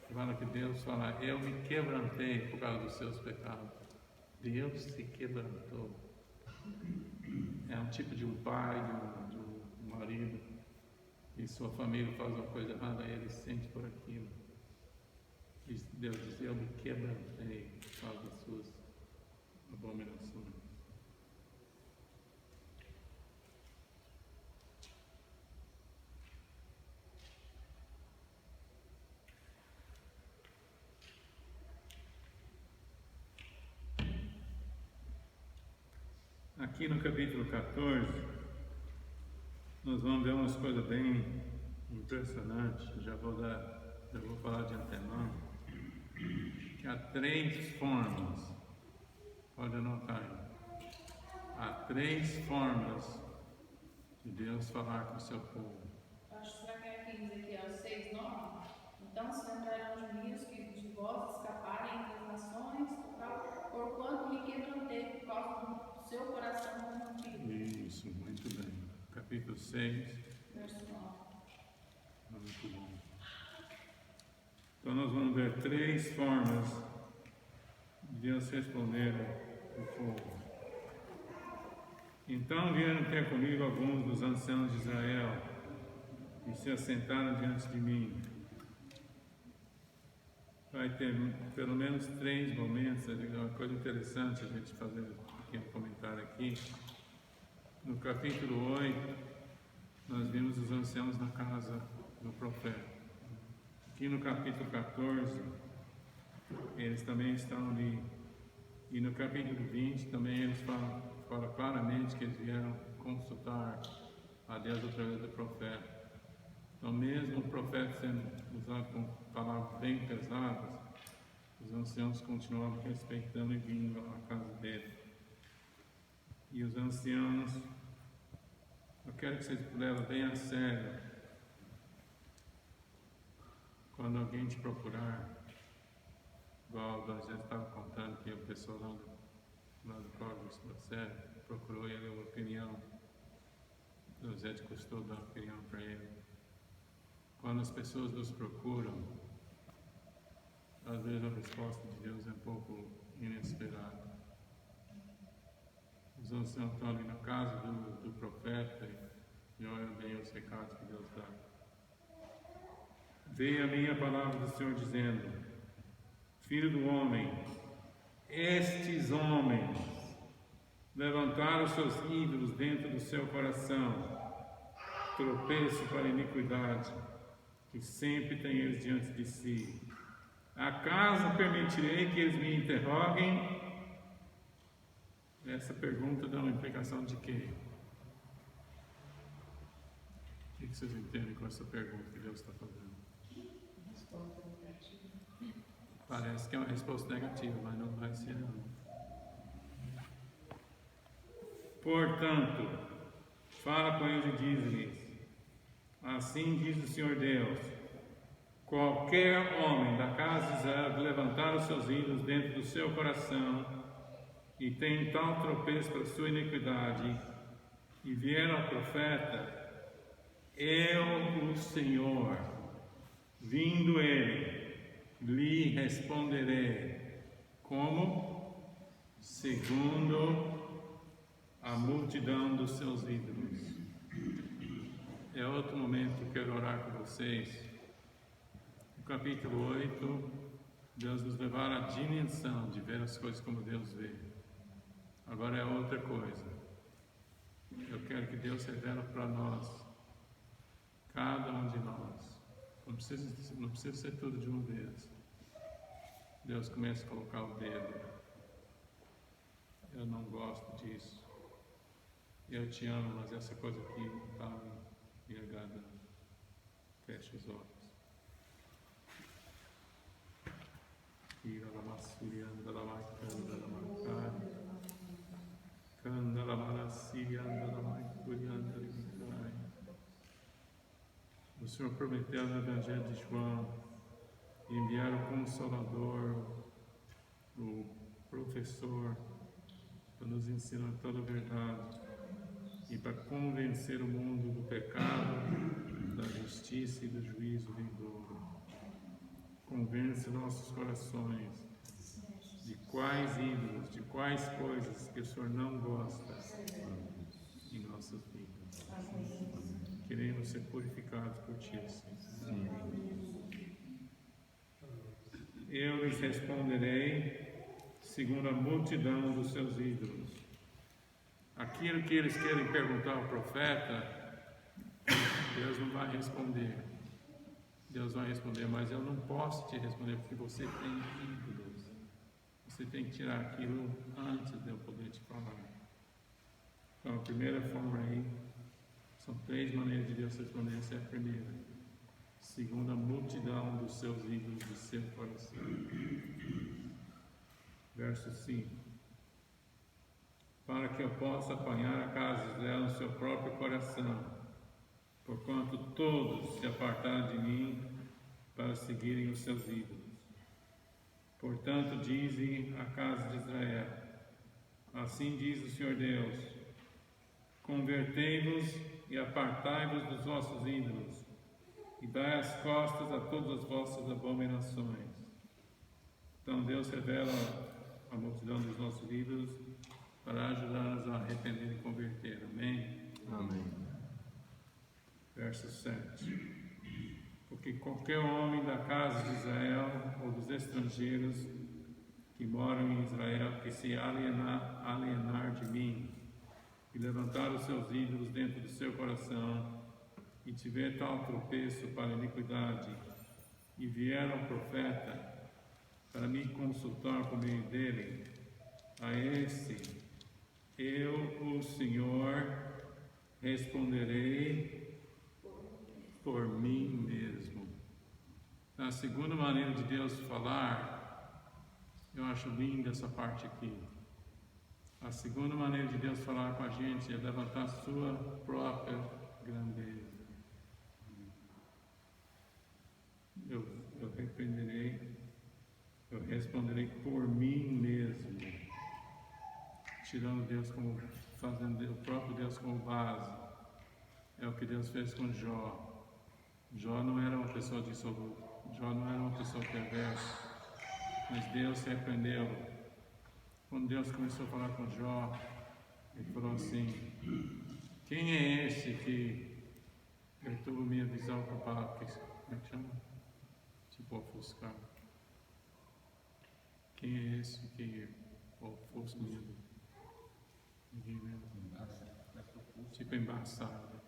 que fala que Deus fala: eu me quebrantei por causa dos seus pecados. Deus se quebrantou. É um tipo de um pai, de um marido, e sua família faz uma coisa errada, ele sente por aquilo. E Deus diz: eu me quebrantei por causa das suas abominações. Aqui no capítulo 14, nós vamos ver umas coisas bem impressionantes. Já vou falar de antemão. Que há 3 formas, pode anotar aí. Há 3 formas de Deus falar com o seu povo. Acho que será que é aqui em Ezequiel 6, 9? Então se lembrarão os meninos que de vós escaparem entre as nações, porquanto me quebrantei por causa do seu coração corrompido. Isso, muito bem. Capítulo 6, verso 9. Muito bom. Então nós vamos ver 3 formas de Deus responder ao povo. Então vieram ter comigo alguns dos anciãos de Israel e se assentaram diante de mim. Vai ter pelo menos 3 momentos, é uma coisa interessante a gente fazer um pequeno comentário aqui. No capítulo 8, nós vimos os anciãos na casa do profeta. Aqui no capítulo 14, eles também estão ali. E no capítulo 20 também eles falam claramente que eles vieram consultar a Deus através do profeta. Então, mesmo o profeta sendo usado com palavras bem pesadas, os anciãos continuavam respeitando e vindo à casa dele. E os anciãos, eu quero que vocês levem bem a sério, quando alguém te procurar, igual nós já estava contando que a pessoa lá do Código da Série procurou ele uma opinião, o Zé de Custódio dá uma opinião para ele. Quando as pessoas nos procuram, às vezes a resposta de Deus é um pouco inesperada. Os anciãos estão ali na casa do profeta e olham bem os recados que Deus dá. Veio a mim a palavra do Senhor dizendo: Filho do homem, estes homens levantaram seus ídolos dentro do seu coração, tropeço para a iniquidade, que sempre tem eles diante de si. Acaso permitirei que eles me interroguem? Essa pergunta dá uma implicação de quê? O que vocês entendem com essa pergunta que Deus está fazendo? Resposta negativa. Parece que é uma resposta negativa, mas não vai ser não. Portanto, fala com eles e diz-lhes: assim diz o Senhor Deus: qualquer homem da casa de Israel que levantar os seus ídolos dentro do seu coração e tem tal tropeço para a sua iniquidade, e vier ao profeta, eu, o Senhor, vindo ele, lhe responderei, como? Segundo a multidão dos seus ídolos. É outro momento que eu quero orar com vocês. No capítulo 8, Deus nos levará à dimensão de ver as coisas como Deus vê. Agora é outra coisa. eu quero que Deus revele para nós, cada um de nós. Não precisa ser tudo de uma vez. Deus começa a colocar o dedo. Eu não gosto disso. Eu te amo, mas essa coisa aqui não está me agradando. Feche os olhos. O Senhor prometeu no Evangelho de João enviar o Consolador, o professor, para nos ensinar toda a verdade e para convencer o mundo do pecado, da justiça e do juízo vindouro. Convence nossos corações de quais ídolos, de quais coisas que o Senhor não gosta em nossas vidas. Queremos ser purificados por Ti, Senhor. Eu lhes responderei segundo a multidão dos seus ídolos. Aquilo que eles querem perguntar ao profeta, Deus não vai responder. Deus vai responder, mas eu não posso te responder porque você tem ídolos. Você tem que tirar aquilo antes de eu poder te falar. Então, a primeira forma aí, são 3 maneiras de Deus responder, essa é a primeira. Segundo a multidão dos seus ídolos do seu coração. Verso 5. Para que eu possa apanhar a casa de Israel no seu próprio coração, porquanto todos se apartaram de mim para seguirem os seus ídolos. Portanto, dize a casa de Israel, assim diz o Senhor Deus, convertei-vos e apartai-vos dos vossos ídolos, e dai as costas a todas as vossas abominações. Então Deus revela a multidão dos nossos ídolos para ajudar-nos a arrepender e converter. Amém? Amém. Verso 7. Porque qualquer homem da casa de Israel ou dos estrangeiros que moram em Israel, que se alienar de mim e levantar os seus ídolos dentro do seu coração e tiver tal tropeço para a iniquidade e vier ao profeta para me consultar por meio dele, a esse eu, o Senhor, responderei por mim mesmo. A segunda maneira de Deus falar, eu acho linda essa parte aqui. A segunda maneira de Deus falar com a gente é levantar a sua própria grandeza. Eu repreenderei, eu responderei por mim mesmo, tirando Deus como, fazendo o próprio Deus como base. É o que Deus fez com Jó. Jó não era uma pessoa dissoluta, Jó não era uma pessoa perversa, mas Deus repreendeu. Quando Deus começou a falar com Jó, ele falou assim: quem é esse que perturba minha visão com palavras? Como é que chama? Tipo ofuscar. Quem é esse que ofusca minha visão? Ninguém lembra. Tipo embaçado.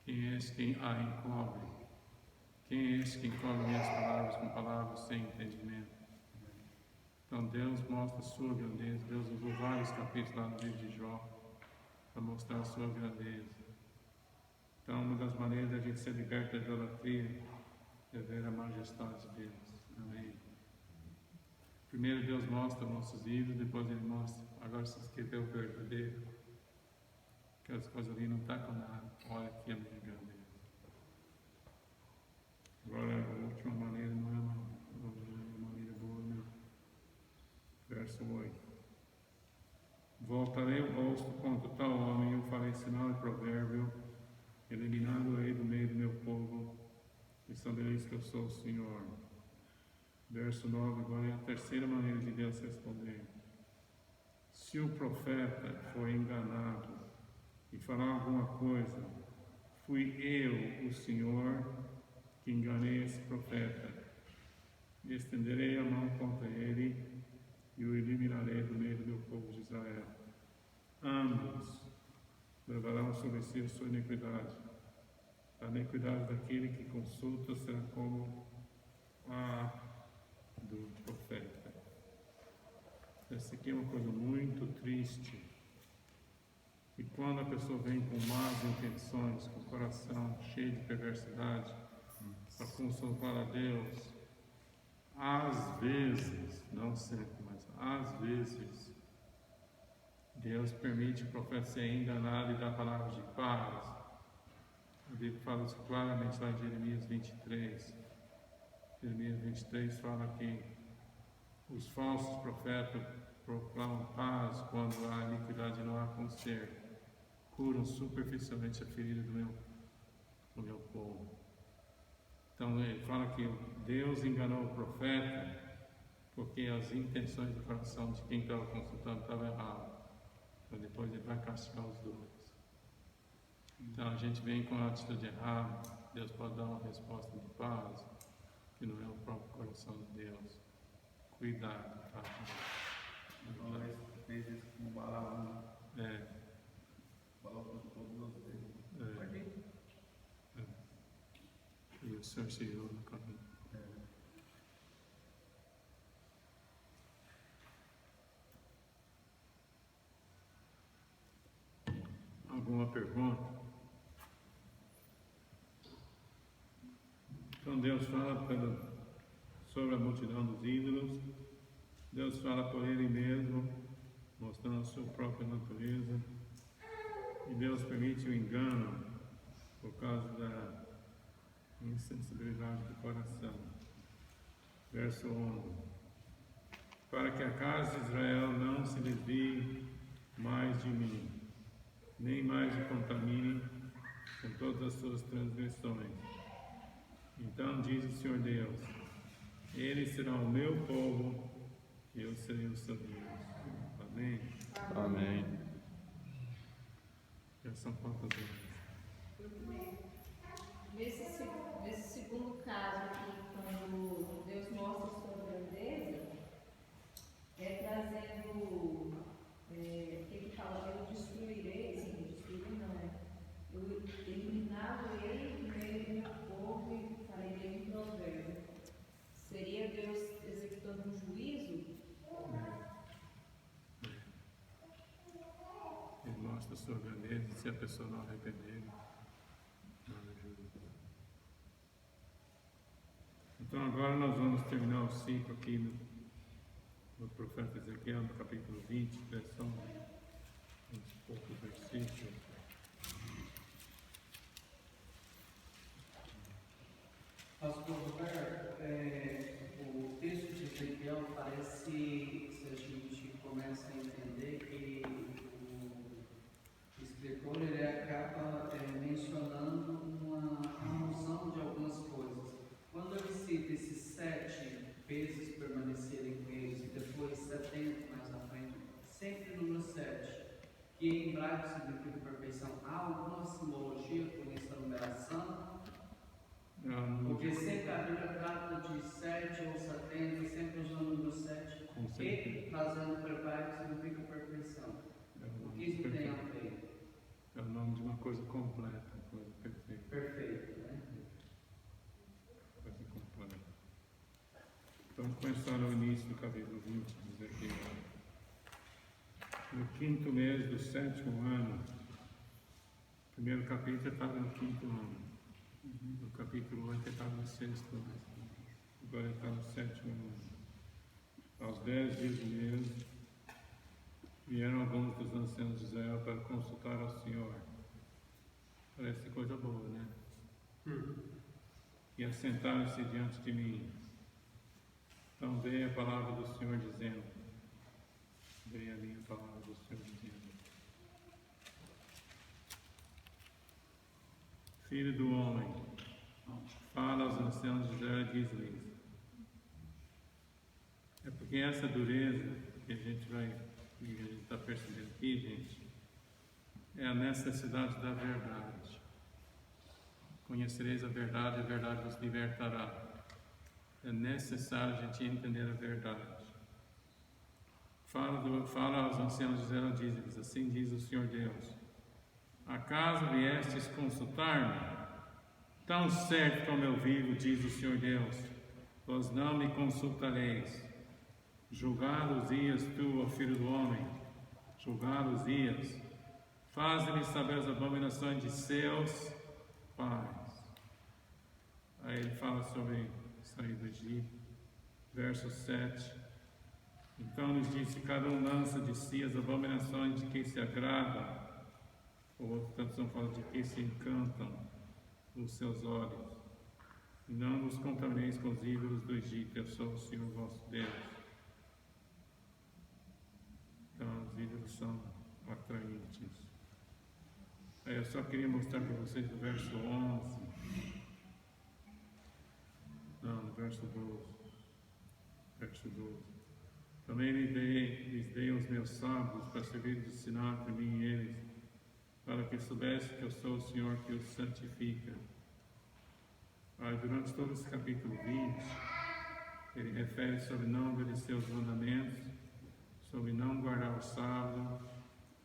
Quem é esse que encobre? Quem é esse que encobre minhas palavras com palavras sem entendimento? Então Deus mostra a sua grandeza. Deus usou vários capítulos lá no livro de Jó para mostrar a sua grandeza. Então uma das maneiras da gente ser liberta da idolatria é ver a majestade de Deus. Amém. Primeiro Deus mostra nossos ídolos, depois Ele mostra, agora você escreveu o verdadeiro. Aquelas coisas ali não estão com nada. Olha aqui a minha grandeza. Agora a última maneira não é uma maneira boa, não. Verso 8. Voltarei o rosto contra tal homem, eu farei sinal e provérbio, eliminando-ei do meio do meu povo, e sabereis que eu sou o Senhor. Verso 9, agora é a terceira maneira de Deus responder. Se o profeta for enganado e falar alguma coisa, fui eu, o Senhor, que enganei esse profeta. Estenderei a mão contra ele e o eliminarei do meio do meu povo de Israel. Ambos a sua iniquidade. A iniquidade daquele que consulta será como a do profeta. Essa aqui é uma coisa muito triste. E quando a pessoa vem com más intenções, com o coração cheio de perversidade, para consultar a Deus, às vezes, não sempre, mas às vezes, Deus permite o profeta ser enganado e dar palavras de paz. A Bíblia fala isso claramente lá em Jeremias 23. Jeremias 23 fala que os falsos profetas proclamam paz quando a iniquidade não há conserto, curam superficialmente a ferida do meu povo. Então ele fala que Deus enganou o profeta porque as intenções do coração de quem estava consultando estavam erradas. Então depois ele vai castigar os dois. Então a gente vem com a atitude errada, Deus pode dar uma resposta de paz, que não é o próprio coração de Deus. Cuidado, tá? Então, fez isso com o Balaão. Falou com todos os dedos. E o Senhor se irou no caminho. Alguma pergunta? Então Deus fala sobre a multidão dos ídolos. Deus fala por Ele mesmo, mostrando a sua própria natureza. E Deus permite o engano por causa da insensibilidade do coração. Verso 11. Para que a casa de Israel não se desvie mais de mim, nem mais se contamine com todas as suas transgressões. Então diz o Senhor Deus: eles serão o meu povo e eu serei o seu Deus. Amém? Amém. Já são quantas horas? Nesse segundo caso aqui, quando Deus mostra a sua grandeza, trazendo o que ele fala, eu destruirei, eu eliminarei do meio do meu povo e farei dele um provérbio. Seria Deus executando um juízo? Ele mostra a sua grandeza e se a pessoa não arrepender, não ajuda. Então agora nós vamos terminar o ciclo aqui no profeta Ezequiel, no capítulo 20, são uns poucos versículos. Pastor Roberto, o texto de Ezequiel parece, se a gente começa a entender, que o escritor ele acaba mencionando uma alusão de algumas coisas. Quando ele cita esses 7 vezes permanecerem com eles e depois 70 mais à frente, sempre o número 7, que em hebraico significa perfeição, há alguma simbologia com essa numeração? Porque sempre a Bíblia trata de 7 ou 70, sempre usando o número 7, e trazendo para hebraico significa perfeição. O que isso tem a ver? É o nome de uma coisa completa, uma coisa perfeita. Perfeito, né? Coisa completa. Então, vamos começar no início do capítulo 20, diz aqui, no 5º mês do 7º ano, o primeiro capítulo estava no 5º ano. No capítulo 8 estava no 6º ano. Agora está no 7º ano. Aos 10 dias do mês, vieram alguns dos anciãos de Israel para consultar ao Senhor. Parece coisa boa, né? E assentaram-se diante de mim. Então veio a palavra do Senhor dizendo, veio a minha palavra do Senhor dizendo: Filho do homem, fala aos anciãos de Israel e diz-lhes. É porque essa dureza que a gente está percebendo aqui, gente, é a necessidade da verdade. Conhecereis a verdade vos libertará. É necessário a gente entender a verdade. Fala aos anciãos de Israel e diz-lhes, assim diz o Senhor Deus: Acaso viestes consultar-me? Tão certo como eu vivo, diz o Senhor Deus, vós não me consultareis. Julgar-los-ias tu, ó filho do homem, julgar-los-ias. Faze-me saber as abominações de seus pais. Aí ele fala sobre sair do Egito, verso 7. Então lhes disse, cada um lança de si as abominações de quem se agrada, ou outra tradução fala de quem se encantam os seus olhos. E não vos contamineis com os ídolos do Egito, eu sou o Senhor vosso Deus. Então os ídolos são atraentes. Aí eu só queria mostrar para vocês o verso 11. Não, no verso 12. Verso 12. Também lhes dei aos meus sábios para servir de sinal entre mim e eles, para que soubesse que eu sou o Senhor que os santifica. Aí, durante todo esse capítulo 20, ele refere sobre não obedecer os mandamentos, sobre não guardar o sábado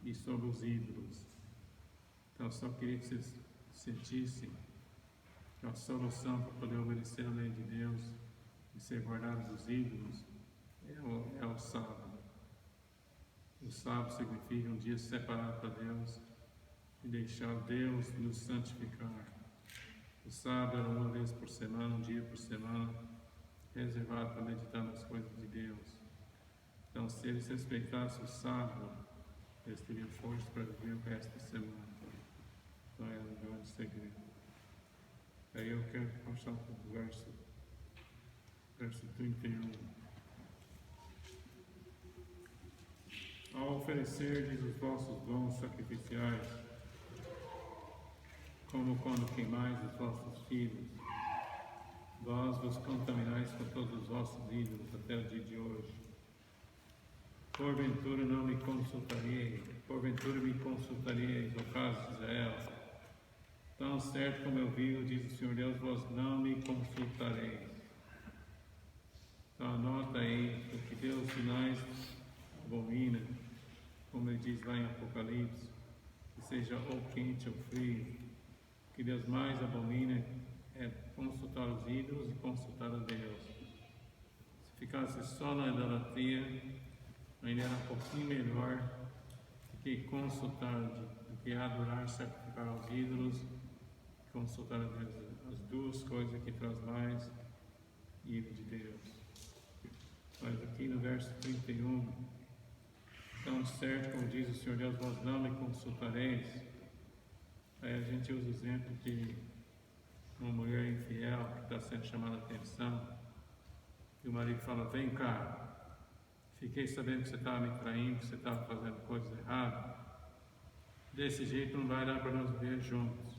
e sobre os ídolos. Então, eu só queria que vocês sentissem que a solução para poder obedecer a lei de Deus e ser guardados dos ídolos é o sábado. O sábado significa um dia separado para Deus e deixar Deus nos santificar. O sábado era uma vez por semana, um dia por semana, reservado para meditar nas coisas de Deus. Então, se eles respeitassem o sábado, eles teriam força para viver o resto da semana. Então, era um grande segredo. Aí eu quero passar para o verso 31. Ao oferecerdes os vossos dons sacrificiais, como quando queimais os vossos filhos, vós vos contaminais com todos os vossos ídolos até o dia de hoje. Porventura me consultaríeis, ó casa de Israel. Tão certo como eu vivo, diz o Senhor Deus, vós não me consultareis. Então anota aí, o que Deus sinais abomina, como ele diz lá em Apocalipse, que seja ou quente ou frio. O que Deus mais abomina é consultar os ídolos e consultar a Deus. Se ficasse só na idolatria, ainda era um pouquinho melhor do que consultar, do que adorar, sacrificar aos ídolos, consultar a Deus. As duas coisas que traz mais ira de Deus. Mas aqui no verso 31, tão certo como diz o Senhor Deus, vós não me consultareis. Aí a gente usa o exemplo de uma mulher infiel que está sendo chamada a atenção, e o marido fala, vem cá, fiquei sabendo que você estava me traindo, que você estava fazendo coisas erradas, desse jeito não vai dar para nós viver juntos.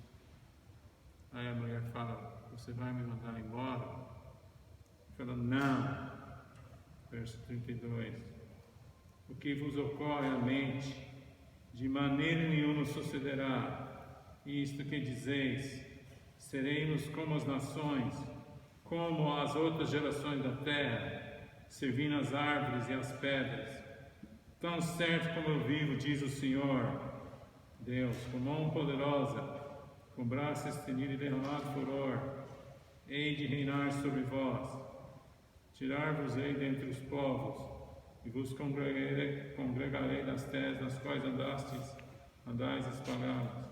Aí a mulher fala, você vai me mandar embora? Ele fala, não. Verso 32. O que vos ocorre à mente, de maneira nenhuma sucederá. Isto que dizeis, seremos como as nações, como as outras gerações da terra, servindo as árvores e as pedras. Tão certo como eu vivo, diz o Senhor Deus, com mão poderosa, com braço estendido e derramado furor, hei de reinar sobre vós, tirar-vos-ei dentre os povos, e vos congregarei das terras nas quais andais espalhados,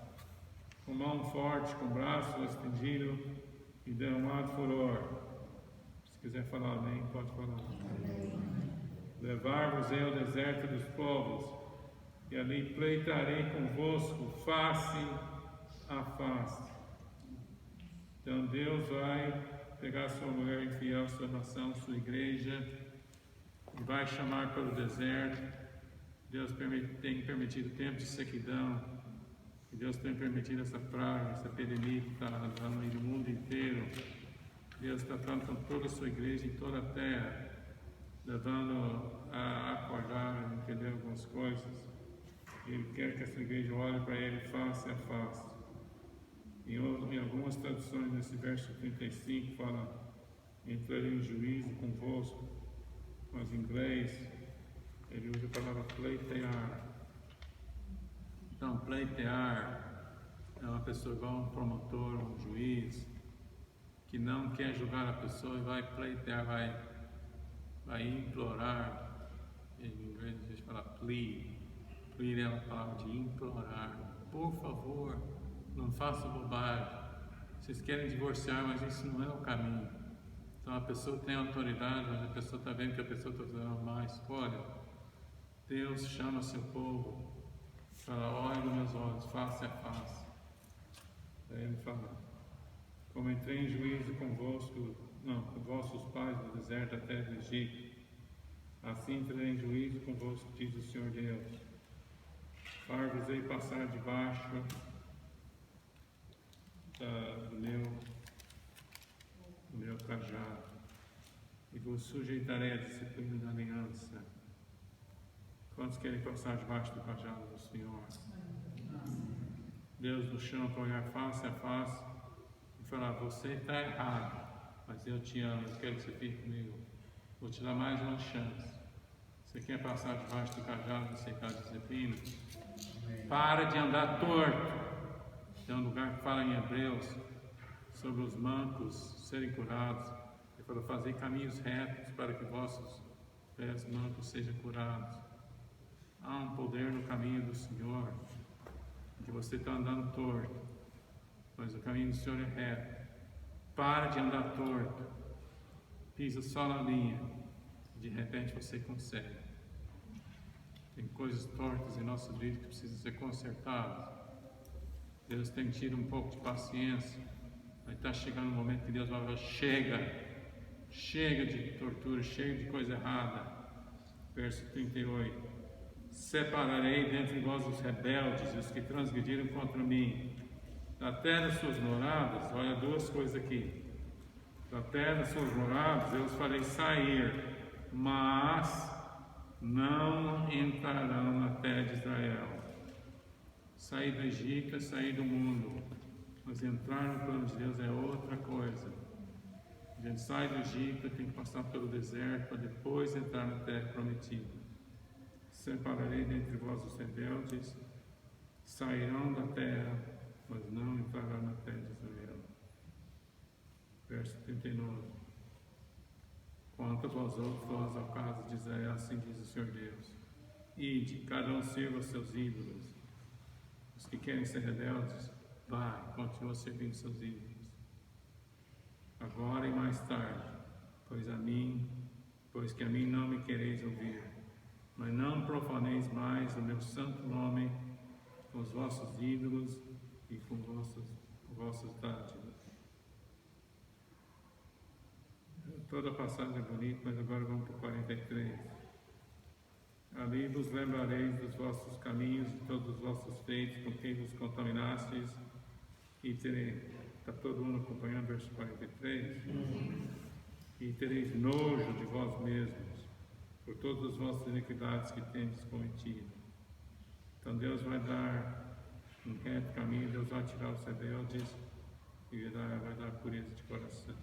com mão forte, com braço estendido e derramado furor. Se quiser falar amém, pode falar. Levar-vos-ei ao deserto dos povos, e ali pleitarei convosco face a face. Então Deus vai pegar sua mulher infiel, sua nação, sua igreja, e vai chamar para o deserto. Deus tem permitido tempo de sequidão, e Deus tem permitido essa praga, essa epidemia que está andando aí no mundo inteiro. Deus está tratando com toda a sua igreja em toda a terra, levando a acordar, a entender algumas coisas. Ele quer que essa igreja olhe para Ele face a face. Em algumas traduções, nesse verso 35, fala, entrarei em juízo convosco, mas em inglês, ele usa a palavra pleitear. Então, pleitear é uma pessoa igual um promotor, um juiz, que não quer julgar a pessoa e vai pleitear, vai implorar. Em inglês a gente fala plead. Plead é uma palavra de implorar. Por favor, não faça bobagem. Vocês querem divorciar, mas isso não é o caminho. Então a pessoa tem autoridade, mas a pessoa está vendo que a pessoa está fazendo uma má escolha. Deus chama seu povo, fala, olhe nos meus olhos, face a face. Daí ele fala, como entrei em juízo convosco, com vossos pais no deserto até do Egito, assim entrei em juízo convosco, diz o Senhor Deus. Far-vos-ei passar debaixo do meu cajado, e vos sujeitarei à disciplina da aliança. Quantos querem passar debaixo do cajado do Senhor? Deus nos chama para olhar face a face e falar, você está errado, mas eu te amo, eu quero que você fique comigo. Vou te dar mais uma chance. Você quer passar debaixo do cajado e aceitar a disciplina? Para de andar torto. Tem um lugar que fala em Hebreus sobre os mancos serem curados. Ele falou, fazer caminhos retos para que vossos pés mancos sejam curados. Há um poder no caminho do Senhor, que você está andando torto, mas o caminho do Senhor é reto. Para de andar torto, pisa só na linha, de repente você consegue. Tem coisas tortas em nossa vida que precisam ser consertadas. Deus tem tido um pouco de paciência, mas está chegando um momento que Deus vai falar, chega de tortura, chega de coisa errada. Verso 38. Separarei dentre vós os rebeldes e os que transgrediram contra mim. Da terra das suas moradas, olha duas coisas aqui. Da terra das suas moradas eu os farei sair, mas não entrarão na terra de Israel. Sair do Egito é sair do mundo, mas entrar no plano de Deus é outra coisa. A gente sai do Egito, tem que passar pelo deserto para depois entrar na terra prometida. Separarei dentre vós os rebeldes, sairão da terra, mas não entrarão na terra de Israel. Verso 39. Quanto a vós outros, vós ao caso de Israel, assim diz o Senhor Deus. Ide, cada um sirva os seus ídolos. Os que querem ser rebeldes, vai, continua servindo seus ídolos. Agora e mais tarde, pois que a mim não me quereis ouvir. Mas não profaneis mais o meu santo nome com os vossos ídolos e com vossas dádivas. Toda a passagem é bonita, mas agora vamos para o 43. Ali vos lembrareis dos vossos caminhos e todos os vossos feitos com quem vos contaminastes, e tereis, está todo mundo acompanhando o verso 43? E tereis nojo de vós mesmos, por todas as vossas iniquidades que tendes cometido. Então Deus vai dar um reto caminho, Deus vai tirar os rebeldes e vai dar pureza de coração.